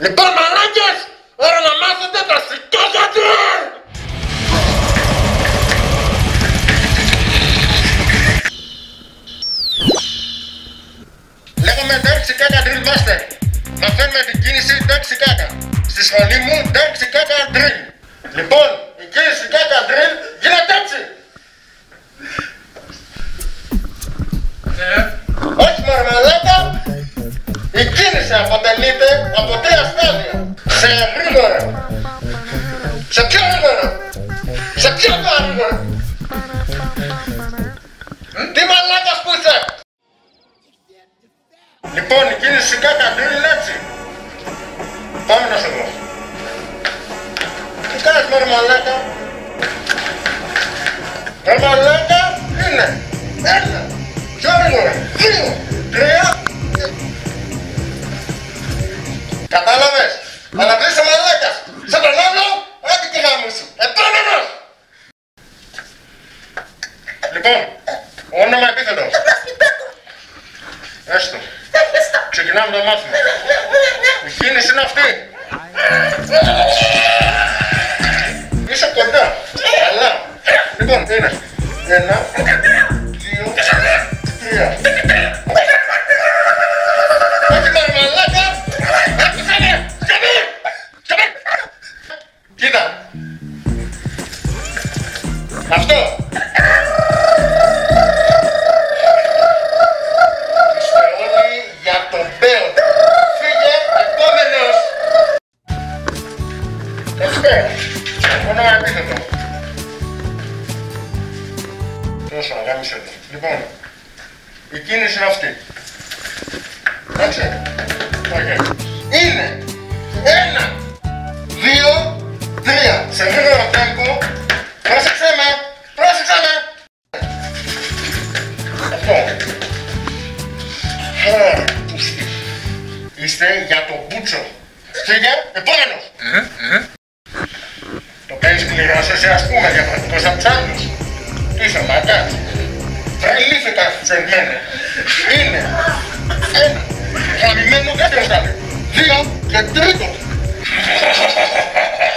Λοιπόν, μαλάκες, ώρα να μάθετε τα σηκώσια του! Λέγομαι Ντάρξι Κάκα Drill Master. Μαθαίνουμε την κίνηση Ντάρξι Κάκα. Στη σχολή μου Ντάρξι Κάκα Drill. Λοιπόν, η κίνηση Κάκα Drill γίνεται έτσι. Όχι μωρέ μαλάκα. Η κίνηση αποτελείται από 3 στάδια. Σε γρήγορα. Σε πιο γρήγορα. Σε πιο γρήγορα. Τι μαλάκας που είσαι. Λοιπόν, η κίνηση Κάκα Drill είναι έτσι. Πάμε να σε δω. Τι κάνεις μωρέ μαλάκα. Ρε μαλάκα είναι 1, πιο γρήγορα, 2, 3. Κατάλαβες. Αλλά βρεις ο μαλάκας. Σε τον άλλο, άντε και γάμου σου. Επόμενος. Λοιπόν, όνομα επίθετο. Έστω. Ξεκινάμε το μάθημα. Η κίνηση είναι αυτή. Είσαι κοντά. Καλά. Λοιπόν, είναι 1, 2, 3. Όχι μωρέ μαλάκα. Άκουσανε. Σκαπή. Κοίτα. Αυτό. Είστε όλοι για τον Μπέο. Φύγε, επόμενος. Καλησπέρα. Όνομα επίθετο. Τόσο, αγάμισε το. Λοιπόν, η κίνηση είναι αυτή. Εντάξει. Okay. Είναι 1, 2, 3. Σε γρήγορο τέμπο. Πρόσεξε με. Πρόσεξε με. Αυτό. Είστε για το μπούτσο. Φύγε, επόμενος. Το παίρνεις σκληρός εσύ ας πούμε διαφορετικός από τους άλλους. Τι είσαι μάγκας. Τρελήθηκα σε εμένα. Είναι 1. Γαμημένο κάτι ως κάτι. 2 και τρίτο.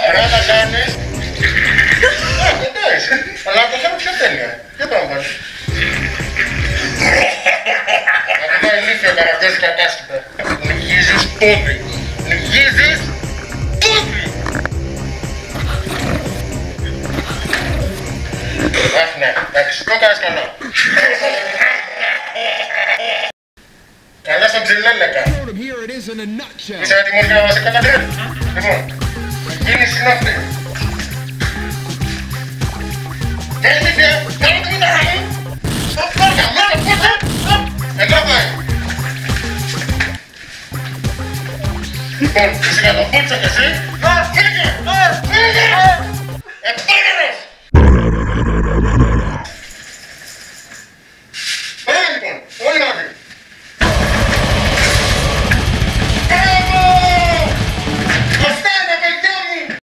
Πρέπει να κάνεις. Εντάξει. Αλλά το θέλω πιο τέλεια. Τι πάμε πάλι. Αυτό είναι ηλίθιο καραγκιόζι κατάστημα. Λυγίζεις πόδι. Λυγίζεις πόδι. Αχ ναι, εντάξει, το κάνεις καλά. Καλά στον Τζιλέλεκα. Είσαι έτοιμος για να σε κατατρέψει. Λοιπόν, η κίνηση είναι αυτή. Και ηλίθεια, κάνω τη μητέρα μου. Καμένα πούτσα. Εδώ πάει. Λοιπόν, είσαι για το πούτσα κι εσύ. Φύγε, φύγε. Επόμενο.